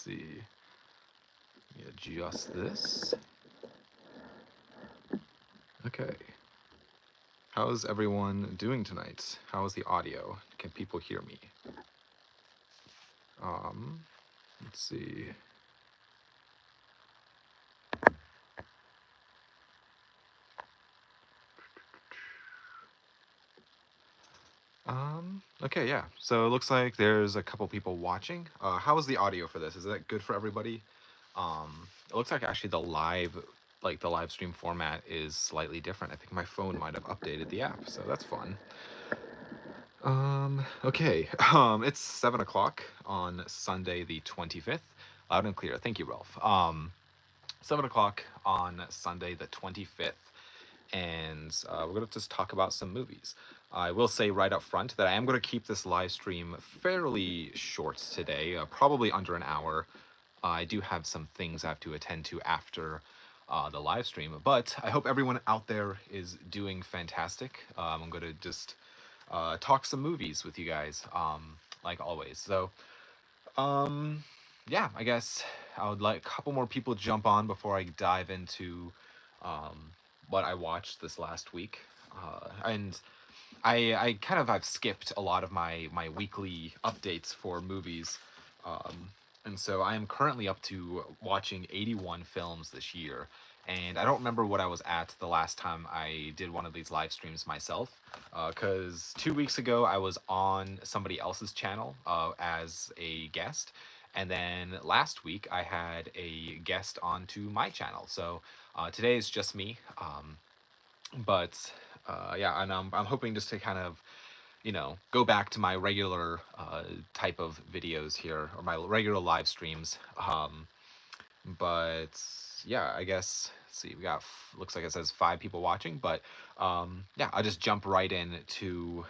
see. Let me adjust this. Okay. How's everyone doing tonight? How is the audio? Can people hear me? Let's see. Okay, yeah. So it looks like there's a couple people watching. How is the audio for this? Is that good for everybody? It looks like actually the live stream format is slightly different. I think my phone might have updated the app, so that's fun. Okay. It's 7 o'clock on Sunday the 25th. Loud and clear. Thank you, Ralph. 7 o'clock on Sunday the 25th. And we're going to just talk about some movies. I will say right up front that I am going to keep this live stream fairly short today, probably under an hour. I do have some things I have to attend to after the live stream, but I hope everyone out there is doing fantastic. I'm going to just talk some movies with you guys, like always. So, yeah, I guess I would like a couple more people to jump on before I dive into what I watched this last week. And I kind of I've skipped a lot of my weekly updates for movies. And so I am currently up to watching 81 films this year. And I don't remember what I was at the last time I did one of these live streams myself. Because 2 weeks ago I was on somebody else's channel as a guest. And then last week I had a guest onto my channel. So today is just me. But yeah, and I'm hoping just to kind of, go back to my regular type of videos here, or my regular live streams. But yeah, I guess, let's see, we got, looks like it says 5 people watching, but yeah, I'll just jump right in to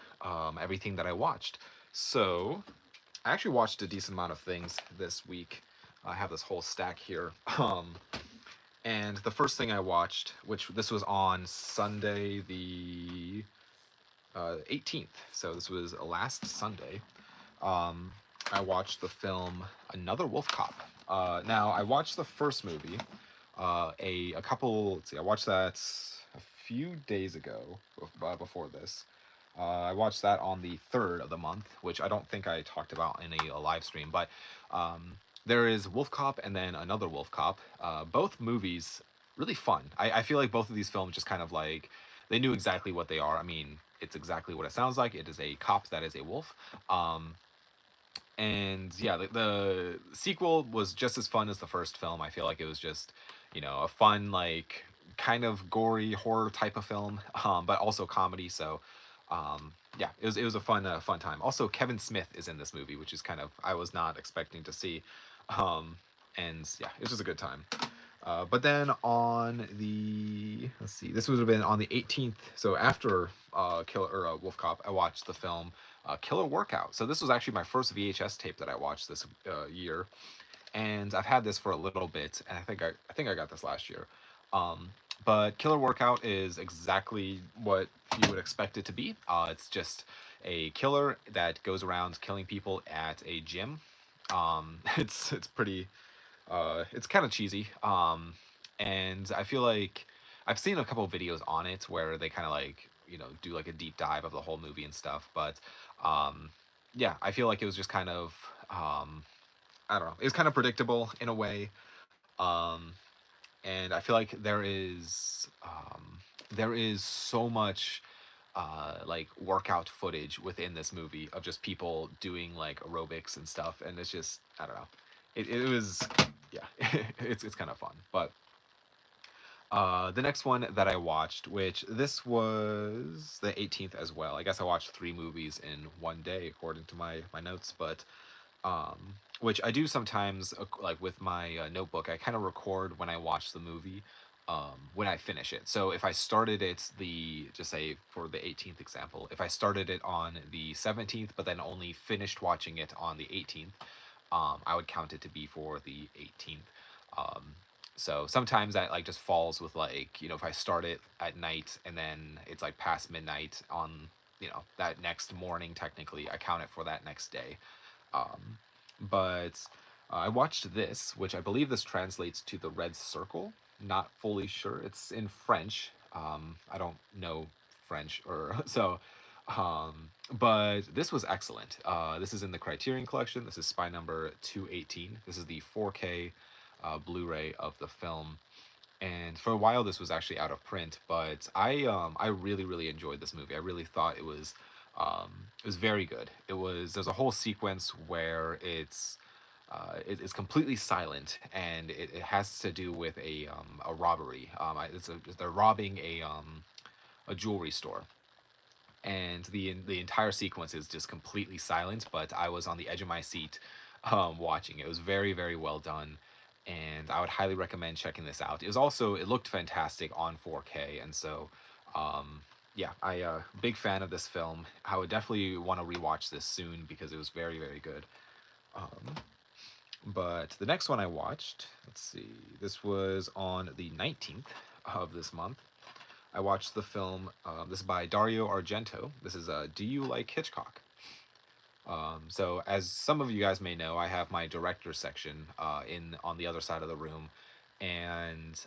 everything that I watched. So I actually watched a decent amount of things this week. I have this whole stack here. And the first thing I watched, which this was on Sunday the 18th, so this was last Sunday, I watched the film Another Wolf Cop. Now, I watched the first movie a couple, let's see, I watched that a few days ago before this. I watched that on the 3rd of the month, which I don't think I talked about in a live stream, but there is Wolf Cop and then Another Wolf Cop. Both movies really fun. I feel like both of these films just kind of like they knew exactly what they are. I mean, it's exactly what it sounds like. It is a cop that is a wolf. And yeah, the sequel was just as fun as the first film. I feel like it was just, a fun, like kind of gory horror type of film, but also comedy. So yeah, it was a fun time. Also, Kevin Smith is in this movie, which is kind of I was not expecting to see. And yeah, it was just a good time. But then on the, let's see, this would have been on the 18th. So after Wolf Cop, I watched the film Killer Workout. So this was actually my first VHS tape that I watched this year, and I've had this for a little bit, and I think I got this last year. But Killer Workout is exactly what you would expect it to be. It's just a killer that goes around killing people at a gym. It's pretty it's kind of cheesy. And I feel like I've seen a couple of videos on it where they kind of like, do like a deep dive of the whole movie and stuff. But yeah, I feel like it was just kind of, I don't know, it was kind of predictable in a way. And I feel like there is so much like workout footage within this movie of just people doing like aerobics and stuff, and it's just I don't know. It was yeah, it's kind of fun. But the next one that I watched, which this was the 18th as well. I guess I watched 3 movies in one day according to my notes, but um, which I do sometimes like with my notebook. I kind of record when I watch the movie. When I finish it. So if I started it just say for the 18th example, if I started it on the 17th, but then only finished watching it on the 18th, I would count it to be for the 18th. Um, so sometimes that like just falls with like, if I start it at night and then it's like past midnight on, that next morning, technically, I count it for that next day. Um, but I watched this, which I believe this translates to The Red Circle. Not fully sure. It's in French. I don't know French, or so. But this was excellent. This is in the Criterion Collection. This is Spy Number 218. This is the 4K Blu-ray of the film. And for a while, this was actually out of print. But I really really enjoyed this movie. I really thought it was very good. There's a whole sequence where it's completely silent, and it has to do with a robbery. They're robbing a jewelry store, and the entire sequence is just completely silent. But I was on the edge of my seat watching. It was very very well done, and I would highly recommend checking this out. It looked fantastic on 4K, and so yeah, big fan of this film. I would definitely want to rewatch this soon because it was very very good. Um, but the next one I watched, let's see, this was on the 19th of this month. I watched the film. This is by Dario Argento. This is Do You Like Hitchcock? So as some of you guys may know, I have my director section in on the other side of the room, and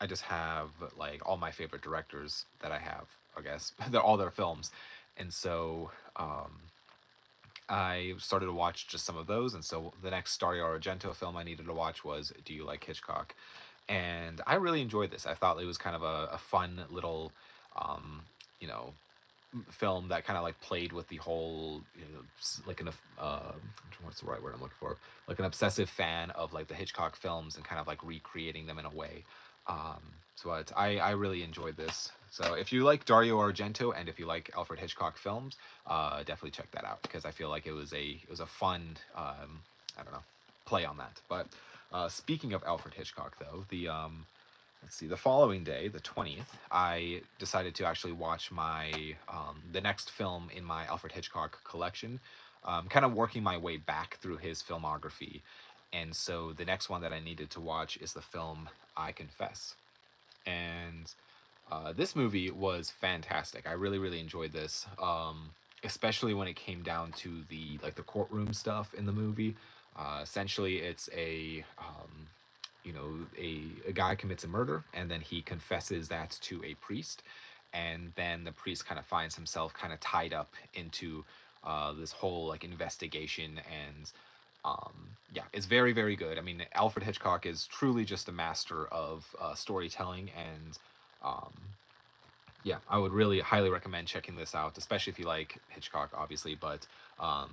I just have like all my favorite directors that I have. I guess they're all their films, and so I started to watch just some of those. And so the next Dario Argento film I needed to watch was Do You Like Hitchcock? And I really enjoyed this. I thought it was kind of a fun little, you know, film that kind of like played with the whole, like what's the right word I'm looking for? Like an obsessive fan of like the Hitchcock films and kind of like recreating them in a way. Um, I really enjoyed this. So if you like Dario Argento and if you like Alfred Hitchcock films, definitely check that out because I feel like it was a fun, I don't know, play on that. But speaking of Alfred Hitchcock, though, let's see, the following day, the 20th, I decided to actually watch the next film in my Alfred Hitchcock collection, kind of working my way back through his filmography. And so the next one that I needed to watch is the film I Confess. And this movie was fantastic. I really, really enjoyed this, especially when it came down to the courtroom stuff in the movie. Essentially, it's a guy commits a murder, and then he confesses that to a priest, and then the priest kind of finds himself kind of tied up into this whole like investigation. And yeah, it's very very good. I mean, Alfred Hitchcock is truly just a master of storytelling, and um, yeah, I would really highly recommend checking this out, especially if you like Hitchcock, obviously. But um,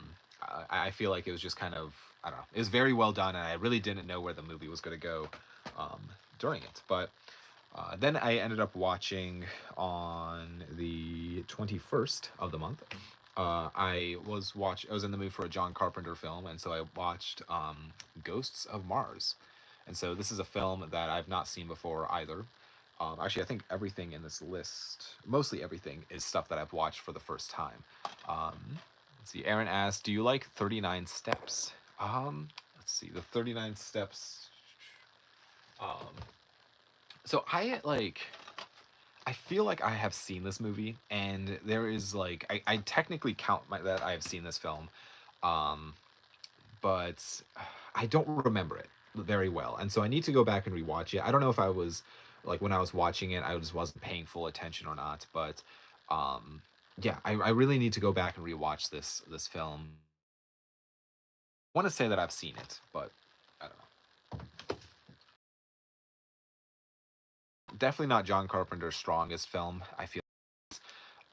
I feel like it was just kind of, I don't know, it was very well done, and I really didn't know where the movie was going to go um, during it. But then I ended up watching on the 21st of the month. I was in the mood for a John Carpenter film, and so I watched Ghosts of Mars. And so this is a film that I've not seen before either. Actually, I think everything in this list, mostly everything, is stuff that I've watched for the first time. Let's see. Aaron asked, "Do you like 39 Steps?" Let's see. The 39 Steps. Um, so I feel like I have seen this movie, and there is like I technically count that I have seen this film, um, but I don't remember it very well, and so I need to go back and rewatch it. I don't know if I was like when I was watching it, I just wasn't paying full attention or not, but yeah, I really need to go back and rewatch this film. I want to say that I've seen it, but I don't know. Definitely not John Carpenter's strongest film. I feel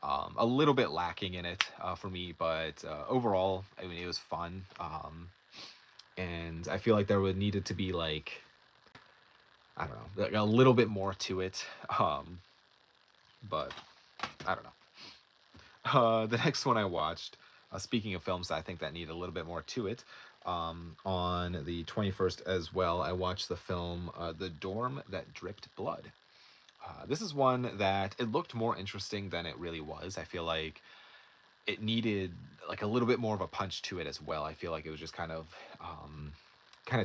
a little bit lacking in it for me, but overall, I mean, it was fun. And I feel like there would needed to be like I don't know, like a little bit more to it. But I don't know. The next one I watched, speaking of films, I think that need a little bit more to it. On the 21st as well, I watched the film The Dorm That Dripped Blood. This is one that it looked more interesting than it really was. I feel like it needed like a little bit more of a punch to it as well. I feel like it was just kind of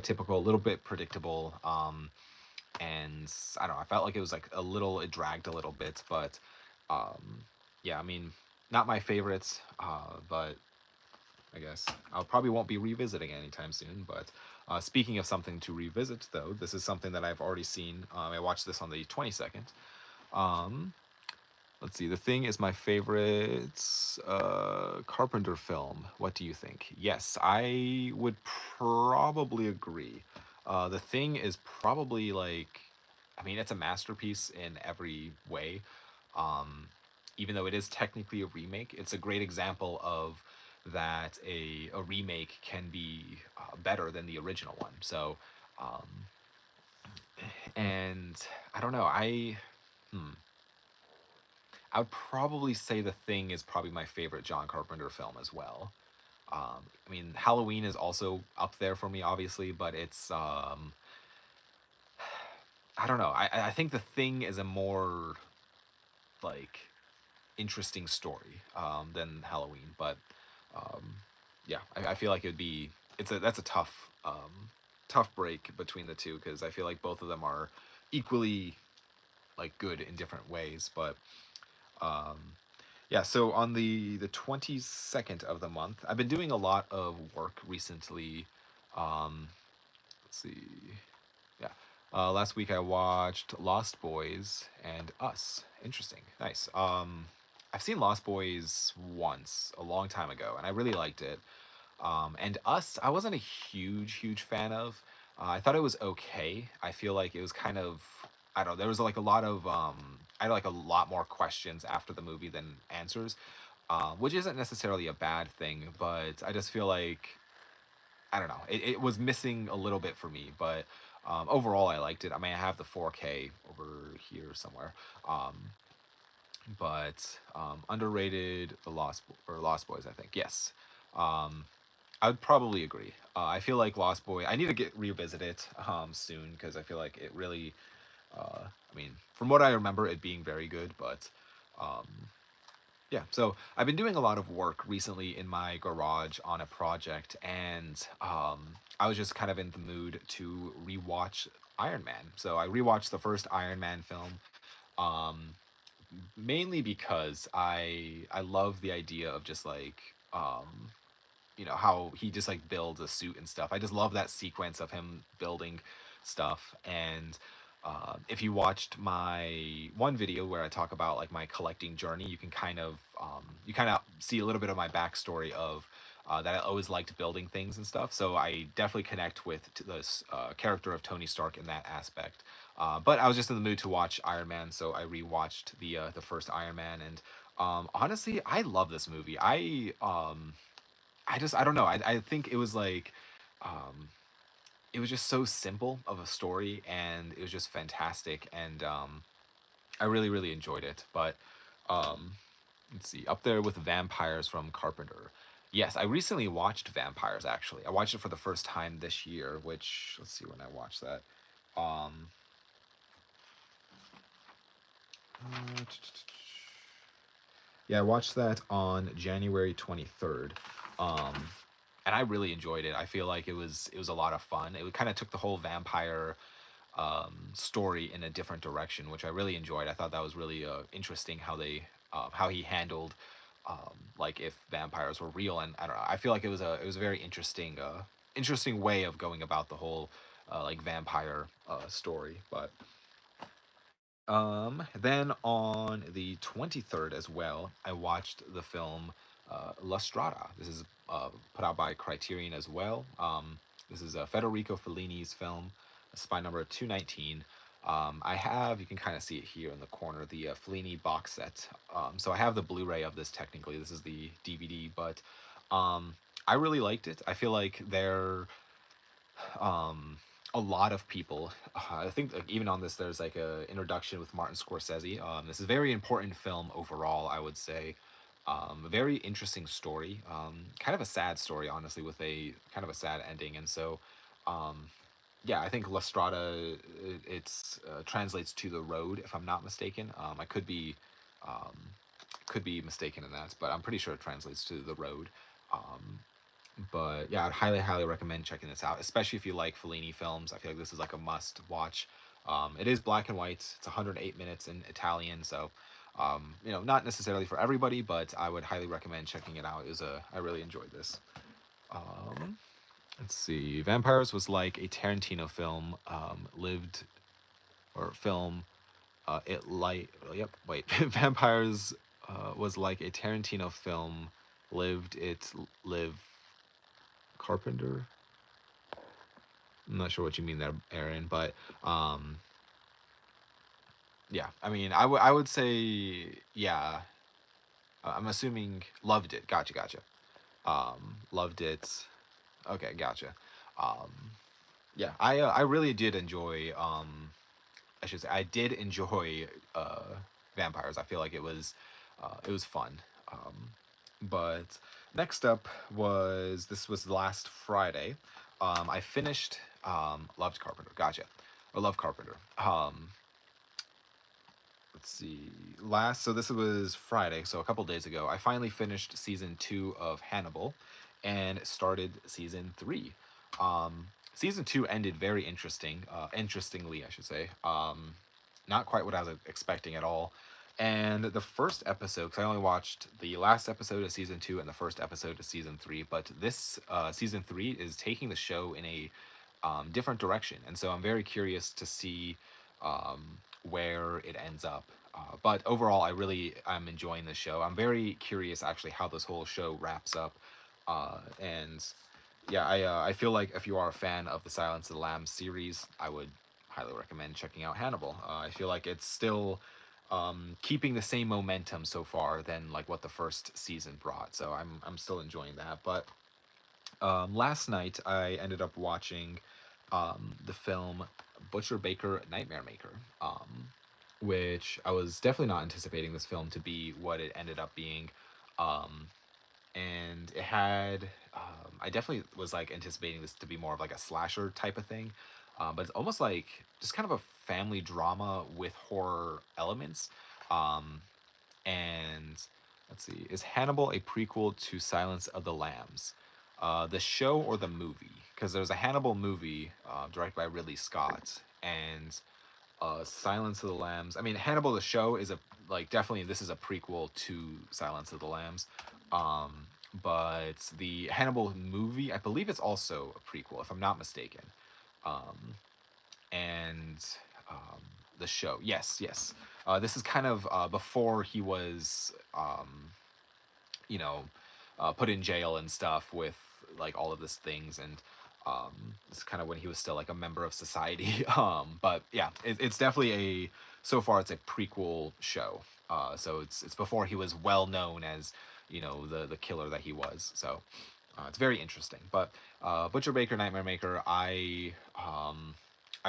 typical, a little bit predictable. And I don't know. I felt like it was like it dragged a little bit, but yeah. I mean, not my favorites, but I guess I'll probably won't be revisiting anytime soon. But speaking of something to revisit, though, this is something that I've already seen. I watched this on the 22nd. Um, let's see. The Thing is my favorite Carpenter film. What do you think? Yes, I would probably agree. The Thing is probably like, I mean, it's a masterpiece in every way. Um, Even though it is technically a remake, it's a great example of that a remake can be better than the original one. So, um, and I don't know, hmm, I would probably say The Thing is probably my favorite John Carpenter film as well. I mean, Halloween is also up there for me, obviously, but it's I don't know. I think The Thing is a more like interesting story than Halloween, but um, yeah, I feel like it'd be that's a tough break between the two because I feel like both of them are equally like good in different ways, but um, yeah. So on the 22nd of the month, I've been doing a lot of work recently. Let's see, yeah. Last week I watched Lost Boys and Us. Interesting. Nice. I've seen Lost Boys once a long time ago, and I really liked it. And Us, I wasn't a huge fan of. I thought it was okay. I feel like it was kind of, I don't know. There was like a lot of I had like a lot more questions after the movie than answers, which isn't necessarily a bad thing. But I just feel like I don't know. It was missing a little bit for me, but overall I liked it. I mean, I have the 4K over here somewhere. Um, but underrated the Lost Boys, I think. Yes. Um, I would probably agree. I feel like Lost Boy. I need to get revisit it soon because I feel like it really. I mean, from what I remember, it being very good, but um, yeah, so I've been doing a lot of work recently in my garage on a project, and I was just kind of in the mood to rewatch Iron Man. So I rewatched the first Iron Man film, um, mainly because I love the idea of just like how he just like builds a suit and stuff. I just love that sequence of him building stuff. And if you watched my one video where I talk about like my collecting journey, you kind of see a little bit of my backstory of that I always liked building things and stuff. So I definitely connect with this character of Tony Stark in that aspect. But I was just in the mood to watch Iron Man, so I rewatched the first Iron Man, and honestly, I love this movie. I don't know. I think it was like um it was just so simple of a story and it was just fantastic and I really enjoyed it. But um let's see. Up there with Vampires from Carpenter. Yes, I recently watched Vampires actually. I watched it for the first time this year, which let's see when I watched that. Um uh, Yeah, I watched that on January 23rd. Um, and I really enjoyed it. I feel like it was a lot of fun. It kind of took the whole vampire story in a different direction, which I really enjoyed. I thought that was really interesting how he handled like if vampires were real, and I don't know. I feel like it was a very interesting way of going about the whole like vampire story. But then on the 23rd as well, I watched the film La Strada. This is put out by Criterion as well. This is Federico Fellini's film, spy number 219. You can kind of see it here in the corner, the Fellini box set. So I have the Blu-ray of this technically. This is the DVD, but I really liked it. I feel like um, a lot of people. I think like, even on this, there's like a introduction with Martin Scorsese. This is a very important film overall, I would say. A very interesting story. Kind of a sad story, honestly, with a kind of a sad ending. And so, um, yeah, I think La Strada it's translates to the road, if I'm not mistaken. I um, could be mistaken in that, but I'm pretty sure it translates to the road. Um, but yeah, I'd highly recommend checking this out, especially if you like Fellini films. I feel like this is like a must watch. It is black and white. It's 108 minutes in Italian, so Not necessarily for everybody, but I would highly recommend checking it out. I really enjoyed this. Um, let's see. Vampires was like a Tarantino film. Lived or film. It like yep. Wait, Vampires was like a Tarantino film. Lived it live Carpenter. I'm not sure what you mean there, Aaron, but um, yeah. I mean, I would say yeah. I'm assuming loved it. Gotcha, gotcha. Loved it. Okay, gotcha. Um, yeah, I really did enjoy. I should say I did enjoy vampires. I feel like it was fun. But next up was this was last Friday. I finished loved Carpenter. Gotcha. Or Love Carpenter. Let's see. So this was Friday, so a couple days ago. I finally finished season 2 of Hannibal, and started season 3. Season 2 ended very interestingly, I should say. Not quite what I was expecting at all. And the first episode, because I only watched the last episode of season 2 and the first episode of season 3, but this season 3 is taking the show in a different direction, and so I'm very curious to see where it ends up. But overall, I'm enjoying the show. I'm very curious actually how this whole show wraps up, and yeah, I feel like if you are a fan of the Silence of the Lambs series, I would highly recommend checking out Hannibal. I feel like it's still keeping the same momentum so far than like what the first season brought. So I'm still enjoying that. But last night I ended up watching the film Butcher Baker Nightmare Maker, which I was definitely not anticipating this film to be what it ended up being. Um, and it had, I definitely was like anticipating this to be more of like a slasher type of thing, but it's almost like just kind of a family drama with horror elements. Um, and let's see, is Hannibal a prequel to Silence of the Lambs? The show or the movie? Because there's a Hannibal movie directed by Ridley Scott, and Silence of the Lambs. I mean, Hannibal the show is a like definitely this is a prequel to Silence of the Lambs, um, but the Hannibal movie, I believe it's also a prequel if I'm not mistaken. Um, and um, the show, yes, yes. This is kind of before he was, you know, put in jail and stuff with like all of these things, and it's kind of when he was still like a member of society. But yeah, it's definitely a so far it's a prequel show. So it's before he was well known as the killer that he was. So it's very interesting. But Butcher Baker Nightmare Maker, I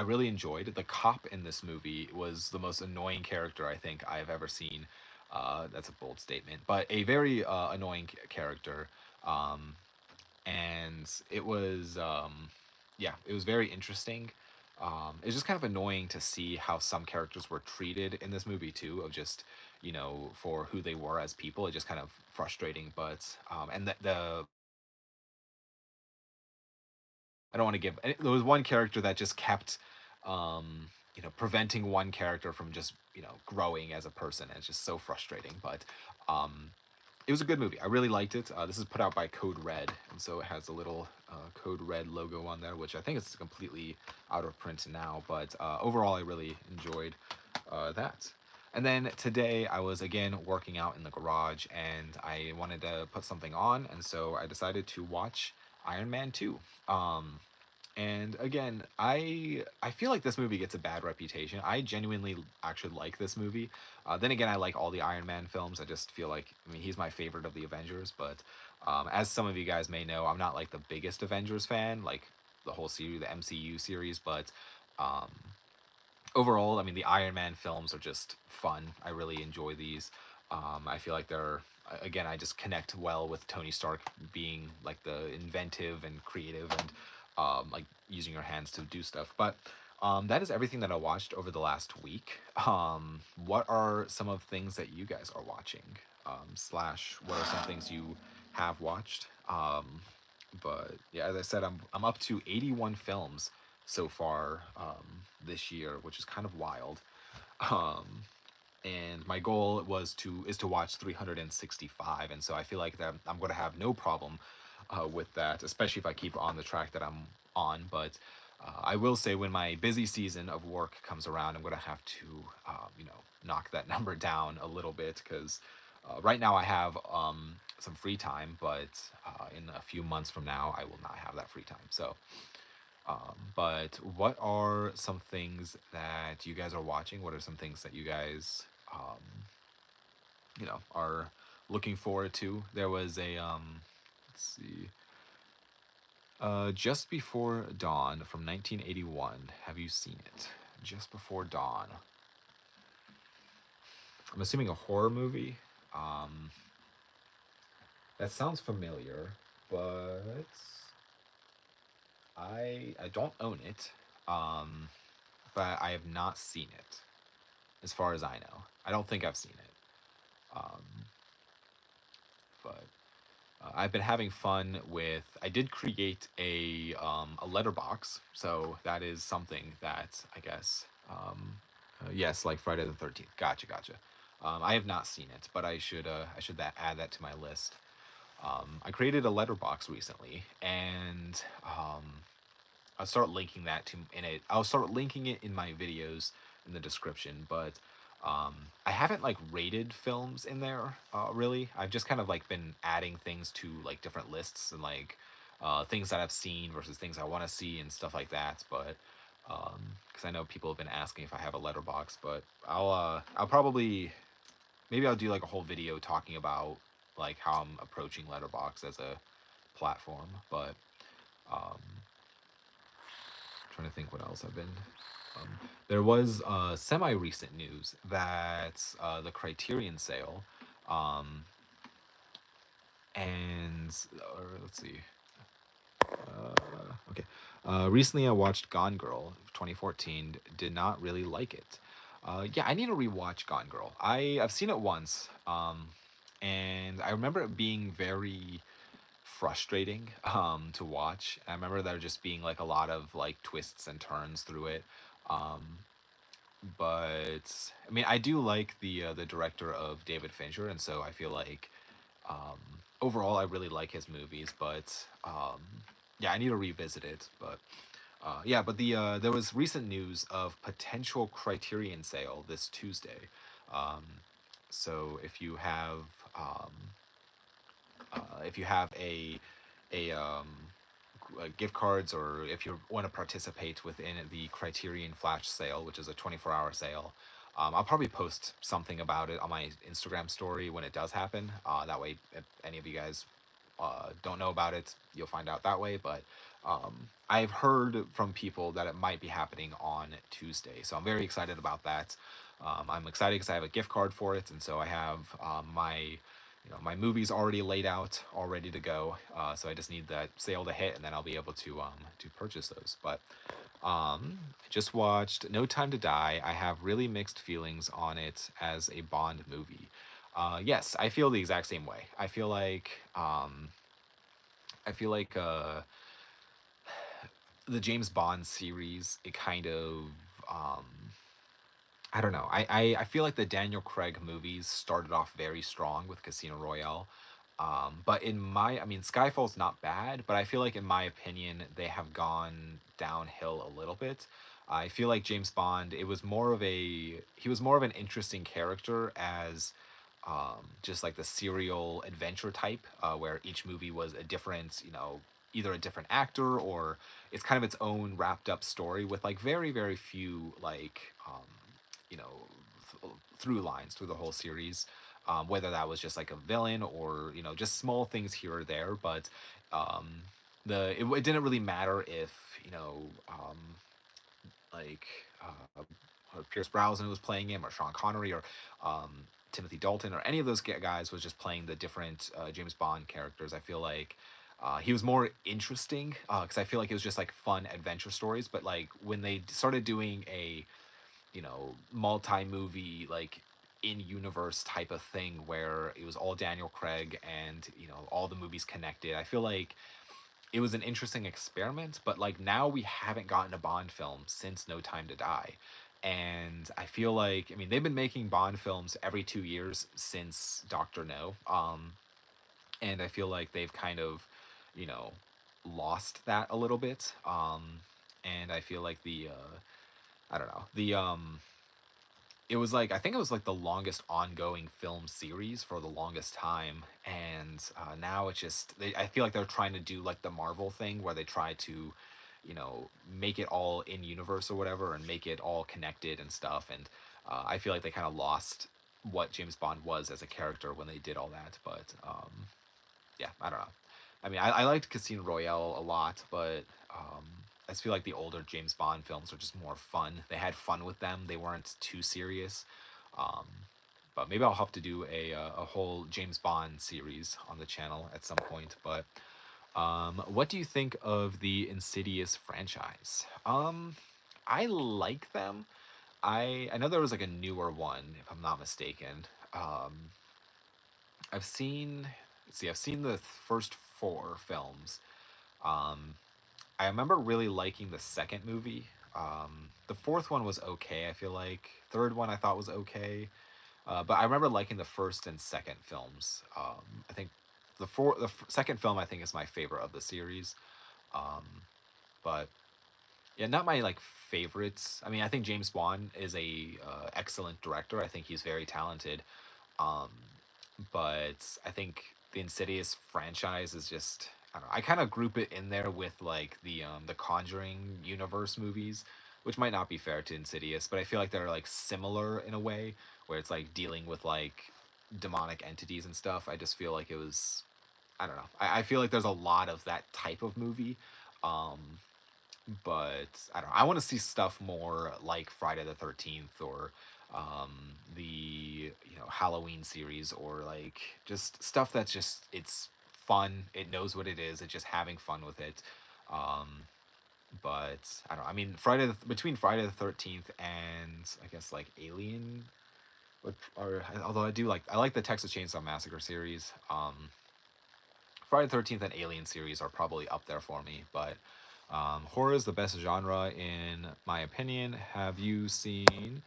really enjoyed. The cop in this movie was the most annoying character I think I've ever seen. That's a bold statement, but a very annoying character. Um, and it was, yeah, it was very interesting. It was just kind of annoying to see how some characters were treated in this movie too, of just for who they were as people. It just kind of frustrating, but and the I don't want to give. There was one character that just kept, preventing one character from just growing as a person. And it's just so frustrating. But um, it was a good movie. I really liked it. This is put out by Code Red, and so it has a little Code Red logo on there, which I think is completely out of print now. But overall, I really enjoyed that. And then today I was again working out in the garage, and I wanted to put something on, and so I decided to watch Iron Man 2. Um, and again, I feel like this movie gets a bad reputation. I genuinely actually like this movie. Then again, I like all the Iron Man films. I just feel like, I mean, he's my favorite of the Avengers. But as some of you guys may know, I'm not like the biggest Avengers fan, like the whole series, the MCU series. But um, overall, I mean, the Iron Man films are just fun. I really enjoy these. I feel like they're again, I just connect well with Tony Stark being like the inventive and creative and like using your hands to do stuff. But that is everything that I watched over the last week. What are some of things that you guys are watching? Slash, what are some things you have watched? But yeah, as I said, I'm up to 81 films so far this year, which is kind of wild. Um, and my goal is to watch 365, and so I feel like that I'm going to have no problem with that, especially if I keep on the track that I'm on. But I will say when my busy season of work comes around, I'm going to have to knock that number down a little bit, because right now I have some free time, but in a few months from now I will not have that free time. So but what are some things that you guys are watching? What are some things that you guys, are looking forward to? There was a, let's see, Just Before Dawn from 1981. Have you seen it? Just Before Dawn. I'm assuming a horror movie. Um, that sounds familiar, but I don't own it. Um, but I have not seen it, as far as I know. I don't think I've seen it. Um, but I've been having fun with. I did create a letterbox, so that is something that I guess. Yes, like Friday the 13th. Gotcha, gotcha. I have not seen it, but add that to my list. I created a letterbox recently, and I'll start linking that to in it. I'll start linking it in my videos in the description. But I haven't like rated films in there really. I've just kind of like been adding things to like different lists, and like things that I've seen versus things I want to see and stuff like that. But because I know people have been asking if I have a letterbox, but I'll probably maybe I'll do like a whole video talking about like how I'm approaching letterbox as a platform. But um, trying to think what else I've been. Um, there was semi recent news that the Criterion sale, um, and or let's see. Okay. Recently, I watched Gone Girl 2014. Did not really like it. Yeah, I need to rewatch Gone Girl. I've seen it once, and I remember it being very frustrating to watch. I remember there just being like a lot of like twists and turns through it. Um, but I mean, I do like the director of David Fincher, and so I feel like um, overall I really like his movies. But yeah, I need to revisit it. But yeah, but there was recent news of potential Criterion sale this Tuesday. Um, so um, if you have gift cards, or if you want to participate within the Criterion Flash sale, which is a 24-hour sale, I'll probably post something about it on my Instagram story when it does happen. That way, if any of you guys don't know about it, you'll find out that way. But I've heard from people that it might be happening on Tuesday, so I'm very excited about that. I'm excited because I have a gift card for it, and so I have my movie's already laid out, all ready to go. So I just need that sale to hit, and then I'll be able to purchase those. But I just watched No Time to Die. I have really mixed feelings on it as a Bond movie. Yes, I feel the exact same way. I feel like the James Bond series, it kind of um, I don't know. I feel like the Daniel Craig movies started off very strong with Casino Royale. But I mean, Skyfall's not bad, but I feel like, in my opinion, they have gone downhill a little bit. I feel like James Bond, he was more of an interesting character as just like the serial adventure type, where each movie was a different, either a different actor, or it's kind of its own wrapped up story with like very, very few like you know through lines through the whole series, whether that was just like a villain, or just small things here or there. But um, it didn't really matter if like Pierce Brosnan was playing him, or Sean Connery, or Timothy Dalton, or any of those guys was just playing the different James Bond characters. I feel like he was more interesting, because I feel like it was just like fun adventure stories. But like when they started doing a multi-movie, like in universe type of thing, where it was all Daniel Craig, and all the movies connected, I feel like it was an interesting experiment. But like now we haven't gotten a Bond film since No Time to Die, And I feel like, I mean, they've been making Bond films every 2 years since Doctor No. And I feel like they've kind of, you know, lost that a little bit. And I feel like I don't know, it was like, I think it was like the longest ongoing film series for the longest time, and now it's just I feel like they're trying to do like the Marvel thing where they try to, make it all in universe or whatever, and make it all connected and stuff. And I feel like they kind of lost what James Bond was as a character when they did all that. But yeah, I don't know. I mean, I liked Casino Royale a lot, but I just feel like the older James Bond films are just more fun. They had fun with them. They weren't too serious. Um, but maybe I'll have to do a whole James Bond series on the channel at some point. But what do you think of the Insidious franchise? I like them. I know there was like a newer one, if I'm not mistaken. Um, I've seen, let's see, I've seen the first four films. Um, I remember really liking the second movie. The fourth one was okay, I feel like. Third one I thought was okay. But I remember liking the first and second films. I think second film I think is my favorite of the series. Um, but yeah, not my like favorites. I mean, I think James Wan is a excellent director. I think he's very talented. Um, but I think the Insidious franchise is just, I don't know. I kind of group it in there with like the Conjuring universe movies, which might not be fair to Insidious, but I feel like they're like similar in a way where it's like dealing with like demonic entities and stuff. I just feel like it was, I don't know. I feel like there's a lot of that type of movie. Um, but I don't know. I want to see stuff more like Friday the 13th, or um, the Halloween series, or like just stuff that's just it's fun. It knows what it is. It's just having fun with it. Um, but I don't know. I mean, between Friday the 13th and I guess like Alien, or although I like the Texas Chainsaw Massacre series. Friday the 13th and Alien series are probably up there for me, but horror is the best genre in my opinion. Have you seen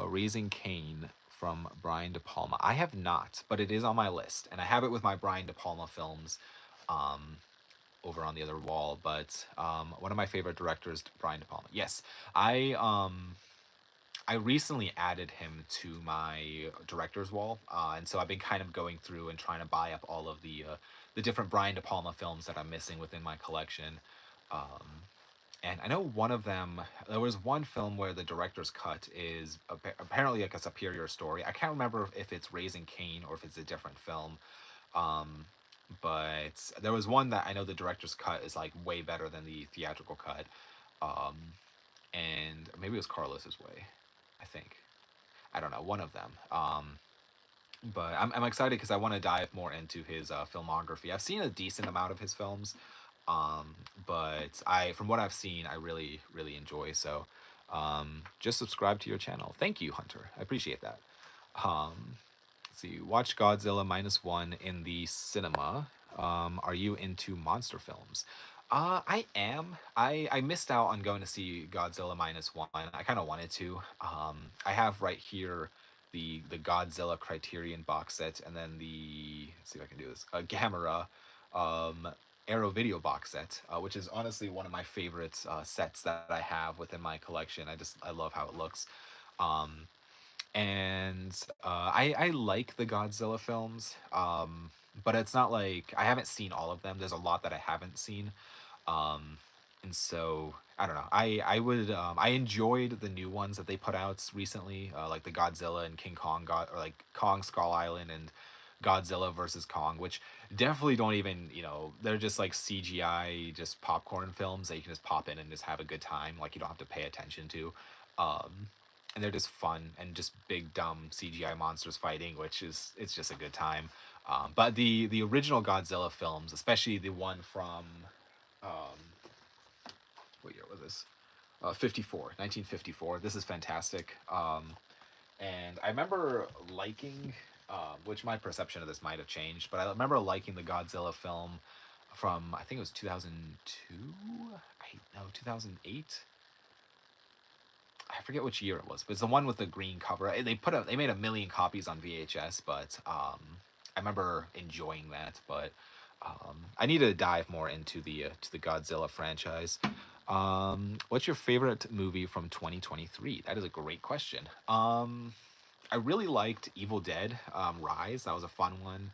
Raising Cain from Brian De Palma? I have not, but it is on my list, and I have it with my Brian De Palma films um, over on the other wall. But one of my favorite directors, Brian De Palma. Yes, I um, I recently added him to my director's wall, and so I've been kind of going through and trying to buy up all of the different Brian De Palma films that I'm missing within my collection. Um, and I know one of them, there was one film where the director's cut is apparently like a superior story. I can't remember if it's Raising Cain or if it's a different film. Um, but there was one that I know the director's cut is like way better than the theatrical cut. Um, and maybe it was Carlos's Way, I think. I don't know, one of them. But I'm excited because I want to dive more into his filmography. I've seen a decent amount of his films, um, but from what I've seen, I really, really enjoy. So, just subscribe to your channel. Thank you, Hunter. I appreciate that. Let's see. Watch Godzilla minus one in the cinema. Are you into monster films? I am. I missed out on going to see Godzilla minus one. I kind of wanted to. I have right here the Godzilla Criterion box set, and then let's see if I can do this, Gamera um, Arrow Video box set, which is honestly one of my favorite sets that I have within my collection. I love how it looks. Um, and I like the Godzilla films, but it's not like I haven't seen all of them. There's a lot that I haven't seen, um, and so I don't know. I enjoyed the new ones that they put out recently, like the Godzilla and King Kong, or like Kong Skull Island and Godzilla versus Kong, which definitely don't even, they're just like CGI, just popcorn films that you can just pop in and just have a good time. Like you don't have to pay attention to. Um, and they're just fun and just big dumb CGI monsters fighting, which is it's just a good time. But the original Godzilla films, especially the one from um, what year was this? 1954. This is fantastic. And I remember liking, which my perception of this might have changed, but I remember liking the Godzilla film from I think it was 2002. I know 2008. I forget which year it was, but it's the one with the green cover. They made a million copies on VHS, but I remember enjoying that. But I need to dive more into the Godzilla franchise. What's your favorite movie from 2023? That is a great question. I really liked Evil Dead Rise. That was a fun one.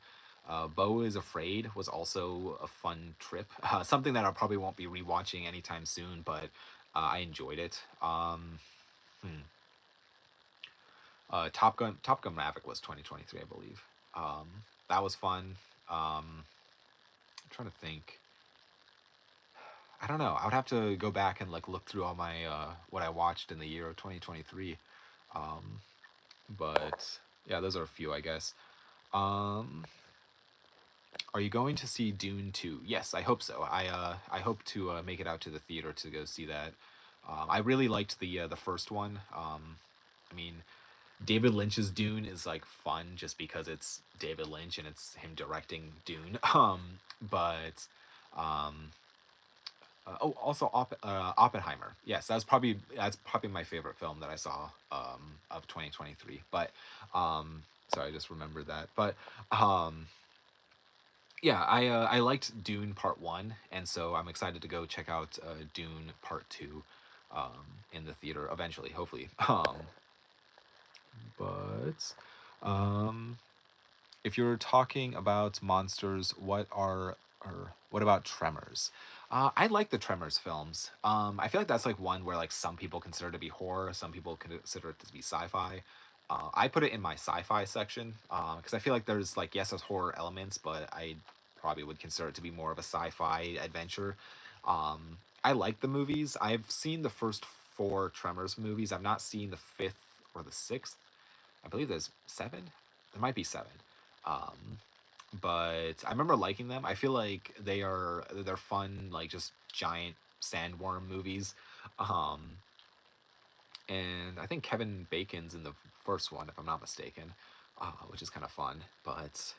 Beau is Afraid was also a fun trip. Something that I probably won't be rewatching anytime soon, but I enjoyed it. Hmm. Top Gun Maverick was 2023, I believe. That was fun. I'm trying to think. I don't know. I would have to go back and like look through all my what I watched in the year of 2023. Um, but yeah, those are a few, I guess. Um, are you going to see Dune 2? Yes, I hope so. I hope to make it out to the theater to go see that. I really liked the first one. I mean, David Lynch's Dune is like fun just because it's David Lynch and it's him directing Dune. But um, also Oppenheimer. Yes, that's probably my favorite film that I saw of 2023. But sorry, I just remembered that. But um, yeah, I liked Dune Part One, and so I'm excited to go check out Dune Part Two in the theater eventually, hopefully. But um, if you're talking about monsters, what about Tremors? I like the Tremors films. I feel like that's like one where like some people consider it to be horror, some people consider it to be sci-fi. I put it in my sci-fi section because I feel like there's like yes, there's horror elements, but I probably would consider it to be more of a sci-fi adventure. I like the movies. I've seen the first four Tremors movies. I've not seen the fifth or the sixth. I believe there's seven. There might be seven. Um, but I remember liking them. I feel like they're fun, like just giant sandworm movies. Um, and I think Kevin Bacon's in the first one, if I'm not mistaken, which is kind of fun. But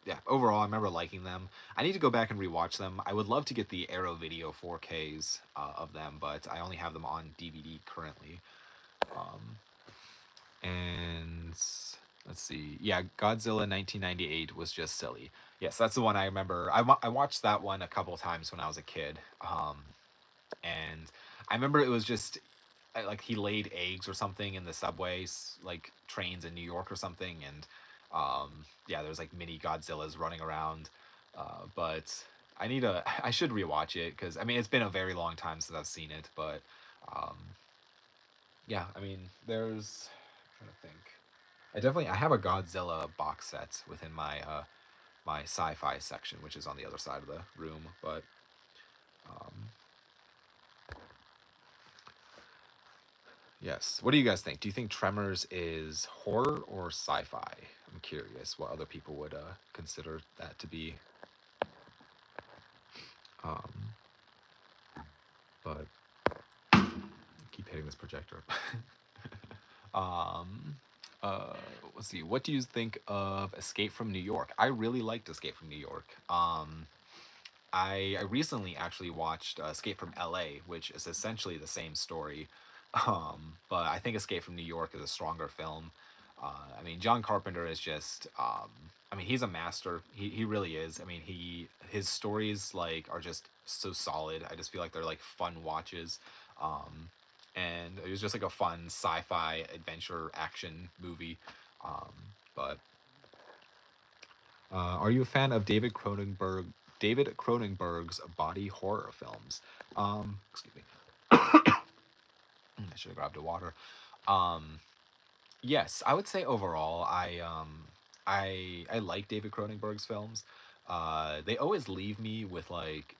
yeah, overall, I remember liking them. I need to go back and rewatch them. I would love to get the Arrow Video 4Ks of them, but I only have them on DVD currently. Um, and let's see. Yeah, Godzilla 1998 was just silly. Yes, that's the one I remember. I watched that one a couple times when I was a kid. And I remember it was just like he laid eggs or something in the subways, like trains in New York or something. And yeah, there's like mini Godzillas running around. But I should rewatch it because I mean, it's been a very long time since I've seen it. But um, yeah, I mean, I'm trying to think. I have a Godzilla box set within my sci-fi section, which is on the other side of the room. But um, yes, what do you guys think? Do you think Tremors is horror or sci-fi? I'm curious what other people would consider that to be. Um, but keep hitting this projector. um, uh, let's see. What do you think of Escape from New York? I really liked Escape from New York. I recently actually watched Escape from LA, which is essentially the same story. But I think Escape from New York is a stronger film. I mean, John Carpenter is just, I mean, he's a master. He really is. I mean, his stories like are just so solid. I just feel like they're like fun watches. Um, and it was just like a fun sci-fi adventure action movie. Um, but are you a fan of David Cronenberg's body horror films? Excuse me. I should have grabbed a water. Um, yes, I would say overall, I like David Cronenberg's films. They always leave me with like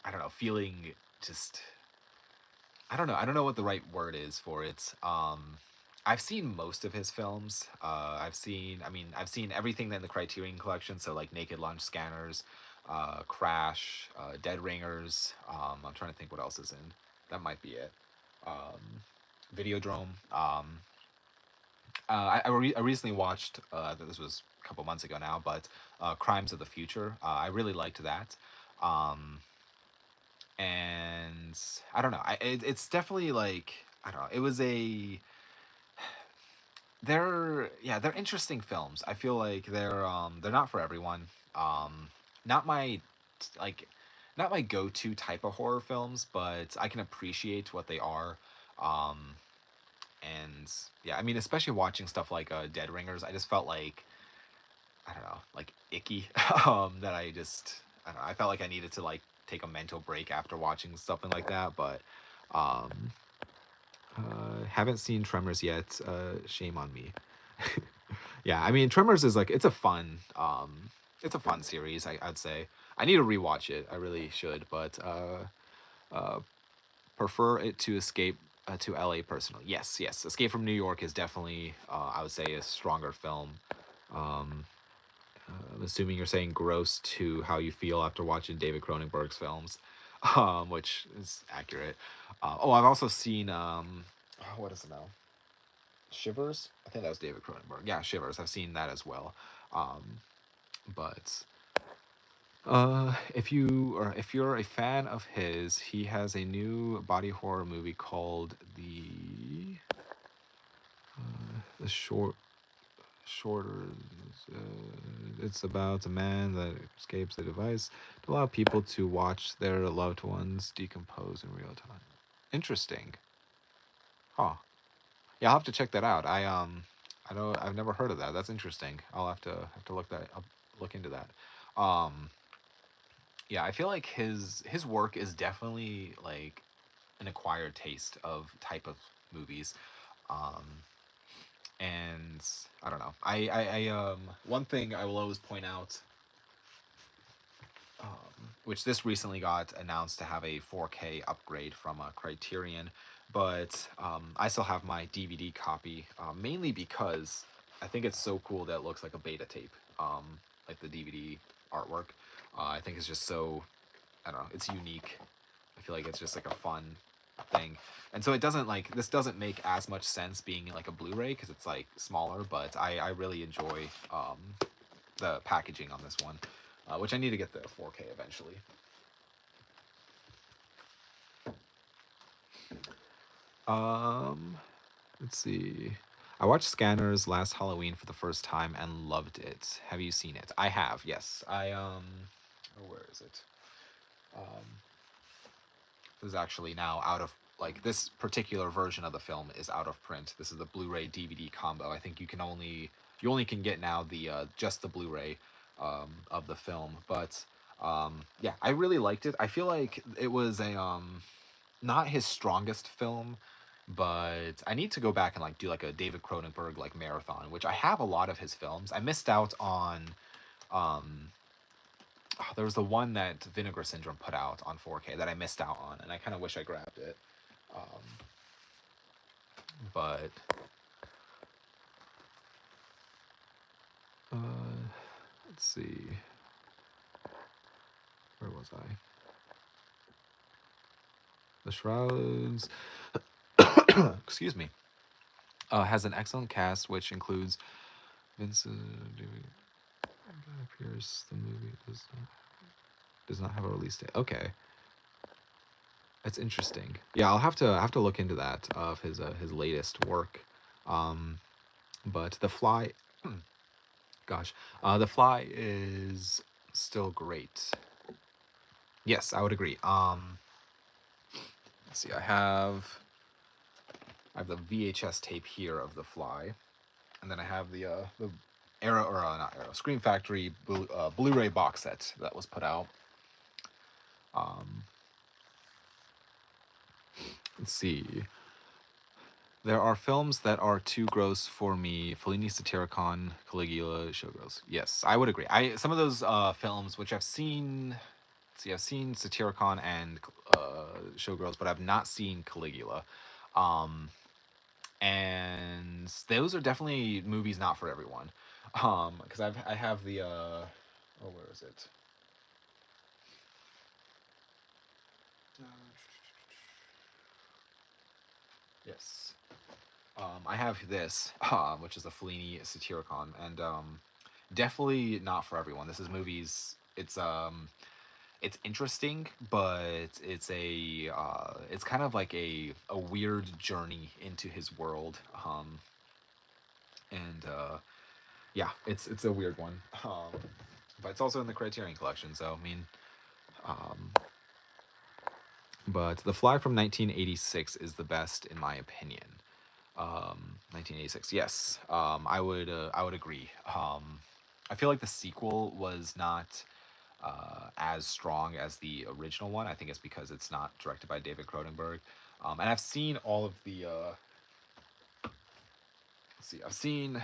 I don't know, feeling just I don't know. I don't know what the right word is for it. I've seen most of his films. I've seen everything in the Criterion Collection. So like Naked Lunch Scanners, Crash, Dead Ringers. I'm trying to think what else is in. That might be it. Um, Videodrome. I recently watched. This was a couple months ago now, but Crimes of the Future. I really liked that. Um, and I don't know. It's definitely like I don't know. It was a they're interesting films. I feel like they're not for everyone. Not my like not my go-to type of horror films, but I can appreciate what they are. Um, and yeah, I mean, especially watching stuff like Dead Ringers, I just felt like I don't know, like icky. That I don't know, I felt like I needed to like take a mental break after watching something like that. But um, haven't seen Tremors yet. Shame on me. Yeah, I mean, Tremors is like it's a fun series. I'd say I need to rewatch it. I really should, but uh, prefer it to Escape to LA personally. Yes, yes. Escape from New York is definitely, I would say, a stronger film. Um, I'm assuming you're saying gross to how you feel after watching David Cronenberg's films, which is accurate. Oh, I've also seen, what is it now? Shivers? I think that was David Cronenberg. Yeah, Shivers. I've seen that as well. Um, but if you're a fan of his, he has a new body horror movie called the shorter. It's about a man that escapes a device to allow people to watch their loved ones decompose in real time. Interesting. Huh. Yeah, I'll have to check that out. I don't I've never heard of that. That's interesting. I'll have to look into that. Um, yeah, I feel like his work is definitely like an acquired taste of type of movies. Um, and I don't know. One thing I will always point out, which this recently got announced to have a 4K upgrade from a Criterion, but I still have my DVD copy, mainly because I think it's so cool that it looks like a beta tape, like the DVD artwork. I think it's just so, I don't know, it's unique. I feel like it's just like a fun thing. And so it doesn't like this doesn't make as much sense being like a Blu-ray because it's like smaller, but I really enjoy the packaging on this one, which I need to get the 4K eventually. Um, let's see. I watched Scanners last Halloween for the first time and loved it. Have you seen it? I have. Yes. Oh, where is it? Um, this is actually now out of like this particular version of the film is out of print. This is the Blu-ray DVD combo. I think you only can get now the just the Blu-ray of the film. But yeah, I really liked it. I feel like it was a not his strongest film, but I need to go back and like do like a David Cronenberg like marathon, which I have a lot of his films. I missed out on um there was the one that Vinegar Syndrome put out on 4K that I missed out on, and I kind of wish I grabbed it. Um, but uh, let's see, where was I? The Shrouds. Excuse me. Has an excellent cast, which includes Vincent Pierce. The movie does not have a release date. Okay, that's interesting. Yeah, I'll have to look into that of his latest work. Um, but The Fly, gosh, The Fly is still great. Yes, I would agree. Let's see, I have the VHS tape here of The Fly, and then I have the Arrow or not Arrow Scream Factory Blu-ray box set that was put out. Um, let's see. There are films that are too gross for me. Fellini, Satyricon, Caligula, Showgirls. Yes, I would agree. I some of those films which I've seen. See, I've seen Satyricon and Showgirls, but I've not seen Caligula. Um, and those are definitely movies not for everyone. Because I have the oh, where is it? Yes. I have this, which is the Fellini Satyricon, and definitely not for everyone. This is movies. It's it's interesting, but it's kind of like a weird journey into his world. And Yeah, it's a weird one. But it's also in the Criterion Collection, so I mean, um, but The Fly from 1986 is the best in my opinion. 1986, yes, I would agree. I feel like the sequel was not as strong as the original one. I think it's because it's not directed by David Cronenberg. And I've seen all of the. Let's see, I've seen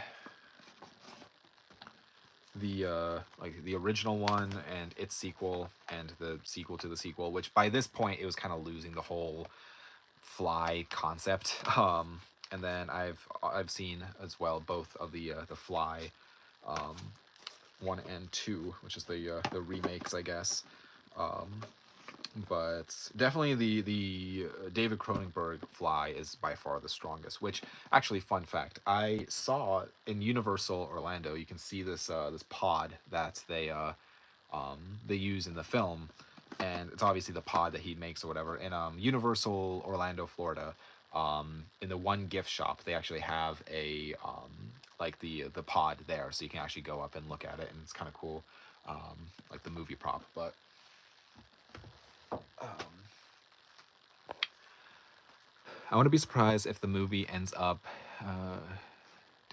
the like the original one and its sequel and the sequel to the sequel, which by this point it was kind of losing the whole fly concept. And then I've seen as well both of the Fly, um, 1 and 2, which is the remakes, I guess. Um, but definitely the David Cronenberg Fly is by far the strongest. Which actually, fun fact, I saw in Universal Orlando. You can see this pod that they use in the film, and it's obviously the pod that he makes or whatever. In Universal Orlando, Florida, in the one gift shop, they actually have a like the pod there, so you can actually go up and look at it, and it's kind of cool, like the movie prop. But um, I wouldn't be surprised if the movie ends up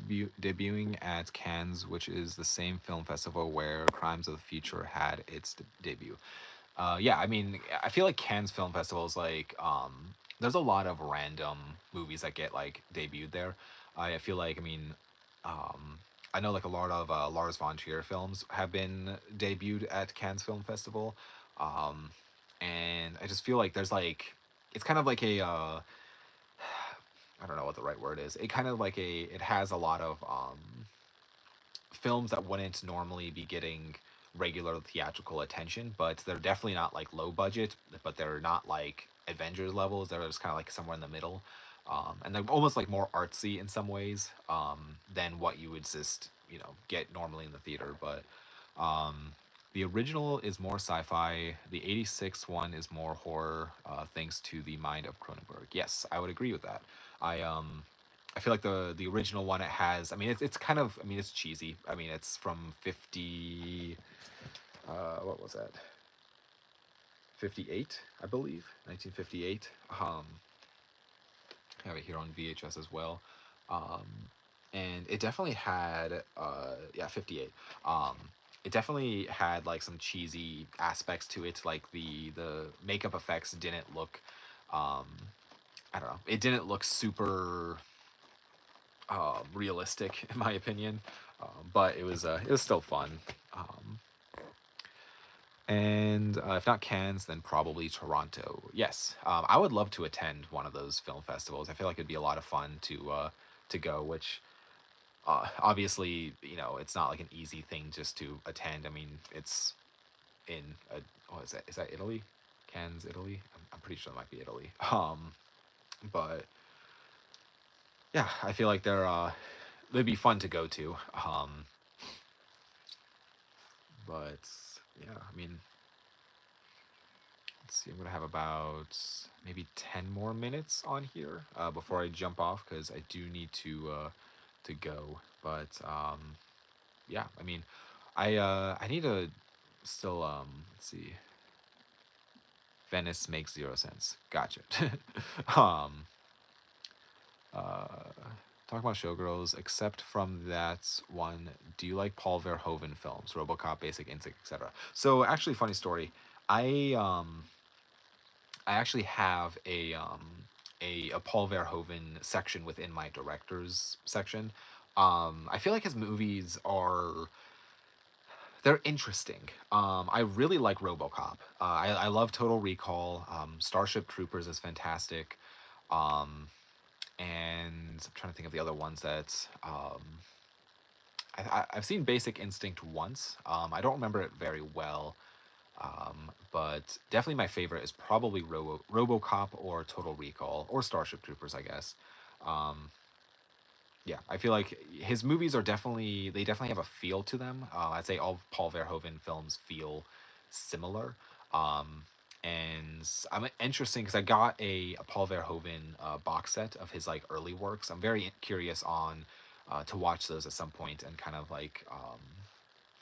debuting at Cannes, which is the same film festival where Crimes of the Future had its debut. Yeah, I mean, I feel like Cannes Film Festival is like there's a lot of random movies that get like debuted there. I feel like, I mean, um, I know like a lot of Lars von Trier films have been debuted at Cannes Film Festival, um, and I just feel like there's like it's kind of like a I don't know what the right word is. It kind of like it has a lot of films that wouldn't normally be getting regular theatrical attention, but they're definitely not like low budget, but they're not like Avengers levels. They're just kind of like somewhere in the middle. And they're almost like more artsy in some ways than what you would just, get normally in the theater. But the original is more sci-fi. The 86 one is more horror, thanks to the mind of Cronenberg. Yes, I would agree with that. I feel like the original one, it has, I mean, it's kind of, I mean, it's cheesy. I mean, it's from 50, what was that? 58, I believe, 1958. I have it here on VHS as well. Um, and it definitely had, yeah, 58. Um, it definitely had like some cheesy aspects to it. Like the makeup effects didn't look, um, I don't know, it didn't look super realistic in my opinion, but it was still fun. Um, and If not Cannes, then probably Toronto. Yes, I would love to attend one of those film festivals. I feel like it'd be a lot of fun to go. Which obviously, it's not like an easy thing just to attend. I mean, it's in what is that? Is that Italy? Cannes, Italy? I'm pretty sure it might be Italy. But yeah, I feel like they'd be fun to go to. But yeah, I mean, let's see. I'm gonna have about maybe 10 more minutes on here before I jump off because I do need to go. But yeah, I mean, I need to still let's see. Venice makes 0 sense. Gotcha. um, uh, talk about Showgirls. Except from that one, do you like Paul Verhoeven films, RoboCop, Basic Instinct, etc.? So actually, funny story. I um I actually have a Paul Verhoeven section within my directors section. I feel like his movies are they're interesting. I really like RoboCop. I love Total Recall. Starship Troopers is fantastic. Um, and I'm trying to think of the other ones that I've seen Basic Instinct once. I don't remember it very well, but definitely my favorite is probably RoboCop or Total Recall or Starship Troopers, I guess. Um, yeah, I feel like his movies are definitely have a feel to them. I'd say all Paul Verhoeven films feel similar. Um, and I'm interesting because I got a Paul Verhoeven box set of his like early works. I'm very curious on to watch those at some point and kind of like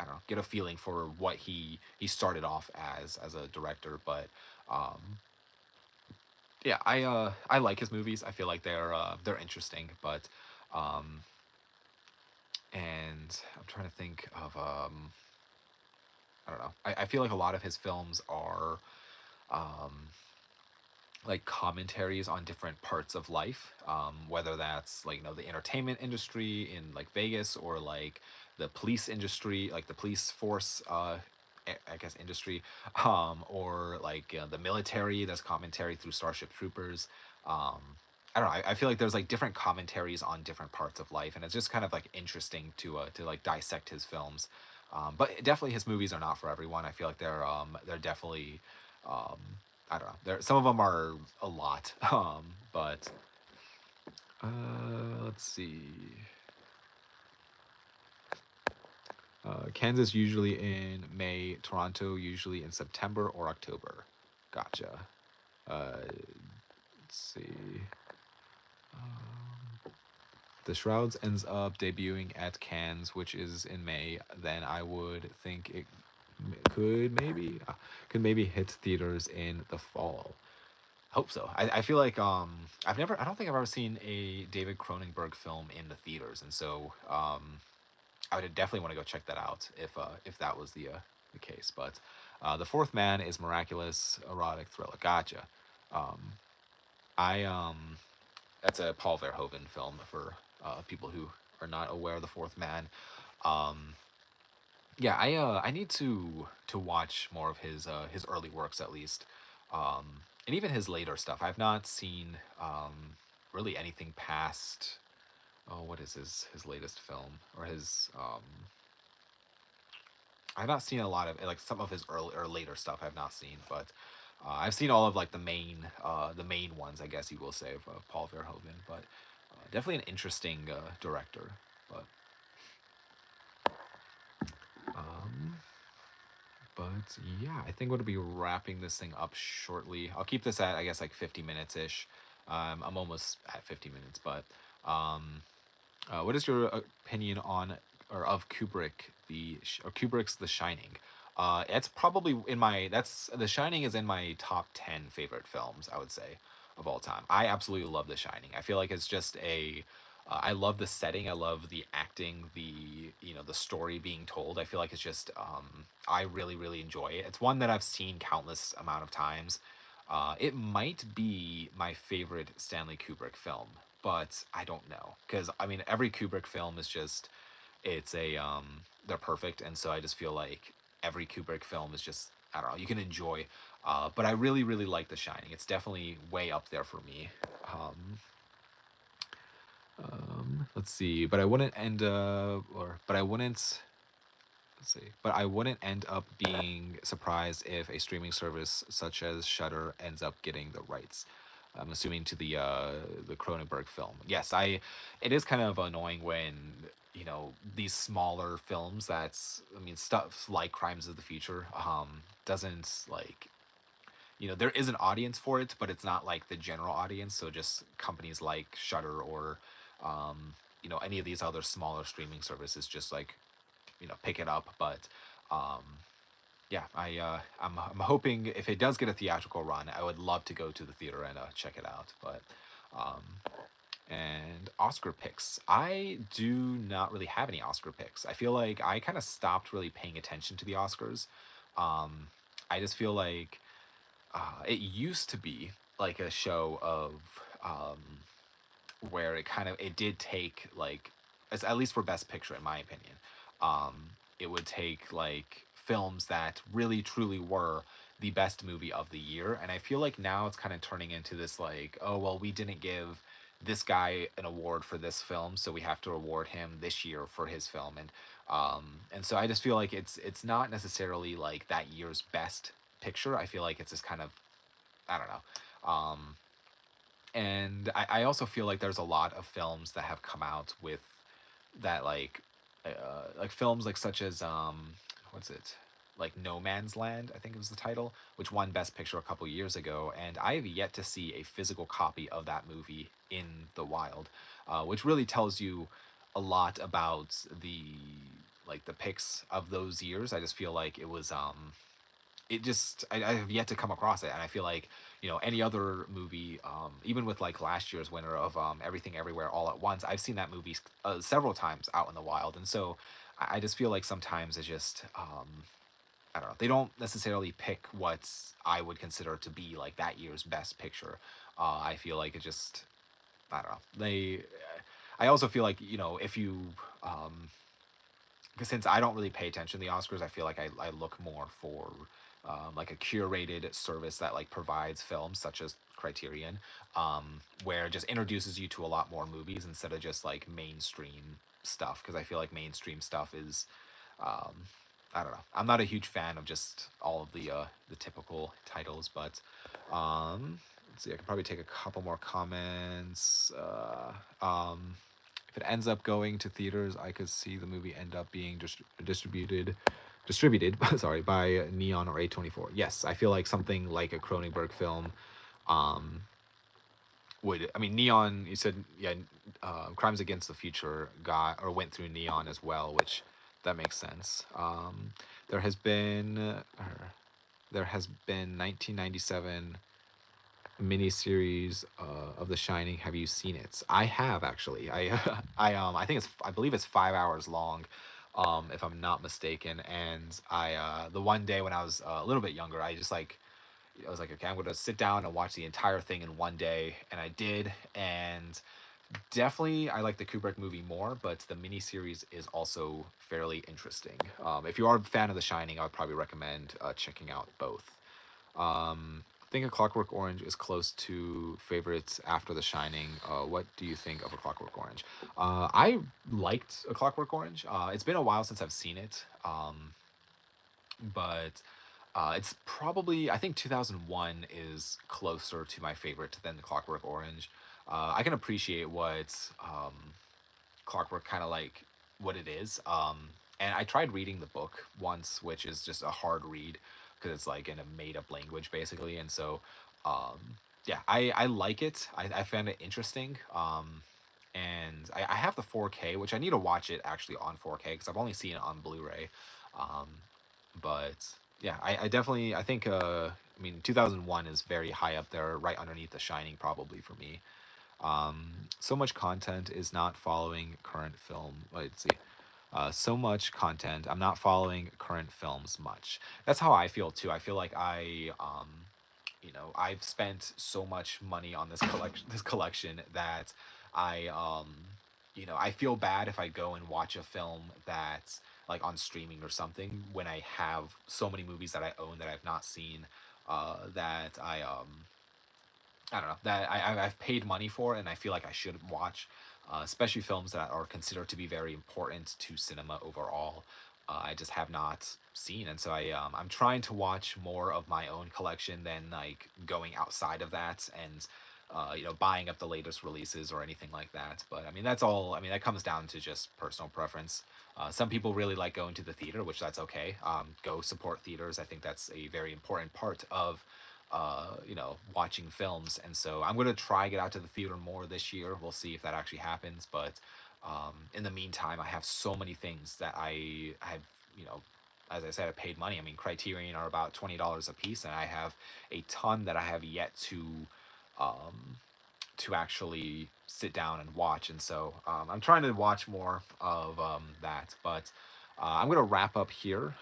I don't know, get a feeling for what he started off as a director. But um, yeah, I like his movies. I feel like they're interesting, but um, and I'm trying to think of I don't know. I feel like a lot of his films are um, like commentaries on different parts of life, whether that's like the entertainment industry in like Vegas or like the police industry, like the police force, I guess industry, or like the military. That's commentary through Starship Troopers. Um, I don't know. I feel like there's like different commentaries on different parts of life, and it's just kind of like interesting to like dissect his films. But definitely, his movies are not for everyone. I feel like they're definitely um, I don't know. There some of them are a lot, but let's see. Kansas usually in May, Toronto usually in September or October. Gotcha. Let's see. The Shrouds ends up debuting at Cannes, which is in May. Then I would think it could maybe could maybe hit theaters in the fall. Hope so. I feel like I don't think I've ever seen a David Cronenberg film in the theaters, and so I would definitely want to go check that out if that was the case. But The Fourth Man is miraculous erotic thriller. Gotcha. Um, I That's a Paul Verhoeven film for people who are not aware of The Fourth Man. Um, yeah, I need to watch more of his early works at least, and even his later stuff. I've not seen really anything past. Oh, what is his latest film or his? I've not seen a lot of like some of his early or later stuff. I've not seen, but I've seen all of like the main ones, I guess you will say, of Paul Verhoeven. But definitely an interesting director. But um, But yeah, I think we'll be wrapping this thing up shortly. I'll keep this at I guess like 50 minutes ish. I'm almost at 50 minutes, but um, what is your opinion on or of Kubrick or Kubrick's The Shining? It's probably in my that's The Shining is in my top 10 favorite films, I would say, of all time. I absolutely love The Shining. I feel like it's just a I love the setting. I love the acting, the story being told. I feel like it's just I really really enjoy it. It's one that I've seen countless amount of times. It might be my favorite Stanley Kubrick film, but I don't know because I mean every Kubrick film is just it's a they're perfect, and so I just feel like every Kubrick film is just I don't know you can enjoy. But I really really like The Shining. It's definitely way up there for me. Um, let's see, but I wouldn't end but I wouldn't let's see, but I wouldn't end up being surprised if a streaming service such as Shudder ends up getting the rights. I'm assuming to the Cronenberg film. Yes, it is kind of annoying when these smaller films that's I mean stuff like Crimes of the Future doesn't like there is an audience for it, but it's not like the general audience. So just companies like Shudder or any of these other smaller streaming services just like pick it up. But um, yeah, I'm hoping if it does get a theatrical run, I would love to go to the theater and check it out. But um, and Oscar picks, I do not really have any Oscar picks. I feel like I kind of stopped really paying attention to the Oscars. Um, I just feel like it used to be like a show of where it did take like at least for Best Picture in my opinion, it would take like films that really truly were the best movie of the year, and I feel like now it's kind of turning into this like, oh well, we didn't give this guy an award for this film, so we have to award him this year for his film, and so I just feel like it's not necessarily like that year's best picture. I feel like it's just kind of I don't know. And I also feel like there's a lot of films that have come out with that like films like such as what's it like No Man's Land, I think it was the title, which won Best Picture a couple years ago, and I have yet to see a physical copy of that movie in the wild, which really tells you a lot about the picks of those years. I just feel like it was it just I have yet to come across it, and I feel like any other movie, even with like last year's winner of Everything Everywhere All at Once, I've seen that movie several times out in the wild, and so I just feel like sometimes it just I don't know, they don't necessarily pick what I would consider to be like that year's best picture. I feel like it just I don't know they. I also feel like if you um, since I don't really pay attention to the Oscars, I feel like I look more for like a curated service that like provides films such as Criterion, where it just introduces you to a lot more movies instead of just like mainstream stuff. Because I feel like mainstream stuff is, um, I don't know. I'm not a huge fan of just all of the typical titles, but let's see. I can probably take a couple more comments. If it ends up going to theaters, I could see the movie end up being distributed sorry, by Neon or A24. Yes, I feel like something like a Cronenberg film um would. I mean, Neon, you said, yeah, Crimes Against the Future got or went through Neon as well, which that makes sense. There has been there has been 1997 miniseries of The Shining. Have you seen it? I have, actually. I think I believe it's 5 hours long, if I'm not mistaken. And the one day when I was a little bit younger, I was like, okay, I'm gonna sit down and watch the entire thing in one day, and I did. And definitely, I like the Kubrick movie more, but the miniseries is also fairly interesting. If you are a fan of The Shining, I would probably recommend checking out both. I think A Clockwork Orange is close to favorites after The Shining. What do you think of A Clockwork Orange? I liked A Clockwork Orange. It's been a while since I've seen it, but it's probably, I think 2001 is closer to my favorite than The Clockwork Orange. I can appreciate what Clockwork kind of like what it is. And I tried reading the book once, which is just a hard read because it's like in a made up language basically. And so, um, yeah, I like it. I found it interesting. And I have the 4K, which I need to watch it actually on 4K because I've only seen it on Blu-ray. Um, but yeah, I definitely I think I mean 2001 is very high up there, right underneath The Shining probably for me. So much content is not following current film. Let's see. So much content. I'm not following current films much. That's how I feel too. I feel like I've spent so much money on this collection that I feel bad if I go and watch a film that's like on streaming or something when I have so many movies that I own that I've not seen, that I don't know that I've paid money for and I feel like I should watch, especially films that are considered to be very important to cinema overall. I just have not seen, and so I'm trying to watch more of my own collection than like going outside of that and buying up the latest releases or anything like that. But I mean that's all. I mean that comes down to just personal preference. Some people really like going to the theater, which that's okay. Go support theaters. I think that's a very important part of watching films. And so I'm gonna try get out to the theater more this year. We'll see if that actually happens. But in the meantime, I have so many things that I have, you know, as I said, I paid money. I mean, Criterion are about $20 a piece, and I have a ton that I have yet um, to actually sit down and watch. And so I'm trying to watch more of that. But I'm gonna wrap up here.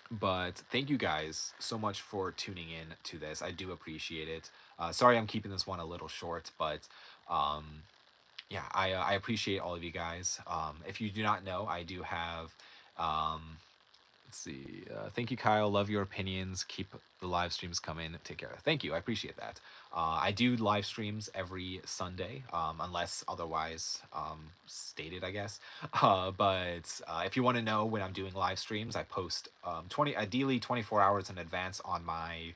But thank you guys so much for tuning in to this. I do appreciate it. Sorry, I'm keeping this one a little short, but um, yeah, I appreciate all of you guys. If you do not know, I do have. Um, let's see. Thank you, Kyle. Love your opinions. Keep the live streams coming. Take care. Thank you. I appreciate that. I do live streams every Sunday, unless otherwise stated, I guess. But if you want to know when I'm doing live streams, I post ideally 24 hours in advance on my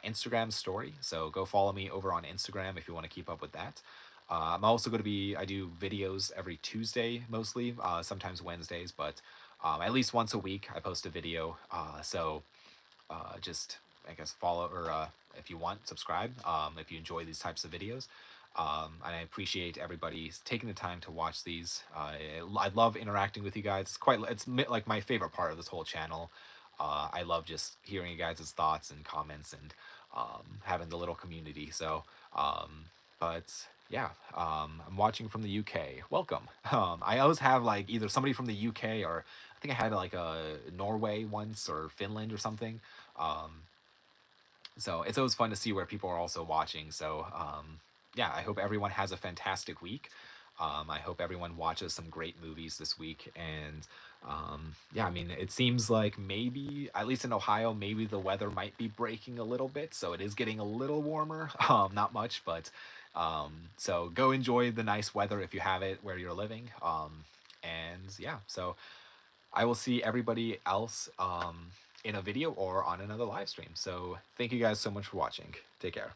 Instagram story. So go follow me over on Instagram if you want to keep up with that. I'm also going to be, I do videos every Tuesday mostly, sometimes Wednesdays, but At least once a week, I post a video. Just I guess follow or if you want, subscribe. If you enjoy these types of videos. And I appreciate everybody taking the time to watch these. I love interacting with you guys. Like my favorite part of this whole channel. I love just hearing you guys' thoughts and comments and having the little community. But yeah, I'm watching from the UK. Welcome. I always have like either somebody from the UK or I think I had like a Norway once or Finland or something. Um, so it's always fun to see where people are also watching. Yeah, I hope everyone has a fantastic week. I hope everyone watches some great movies this week. And yeah, I mean, it seems like maybe, at least in Ohio, maybe the weather might be breaking a little bit. So it is getting a little warmer. Not much, but so go enjoy the nice weather if you have it where you're living. And yeah, so I will see everybody else in a video or on another live stream. So thank you guys so much for watching. Take care.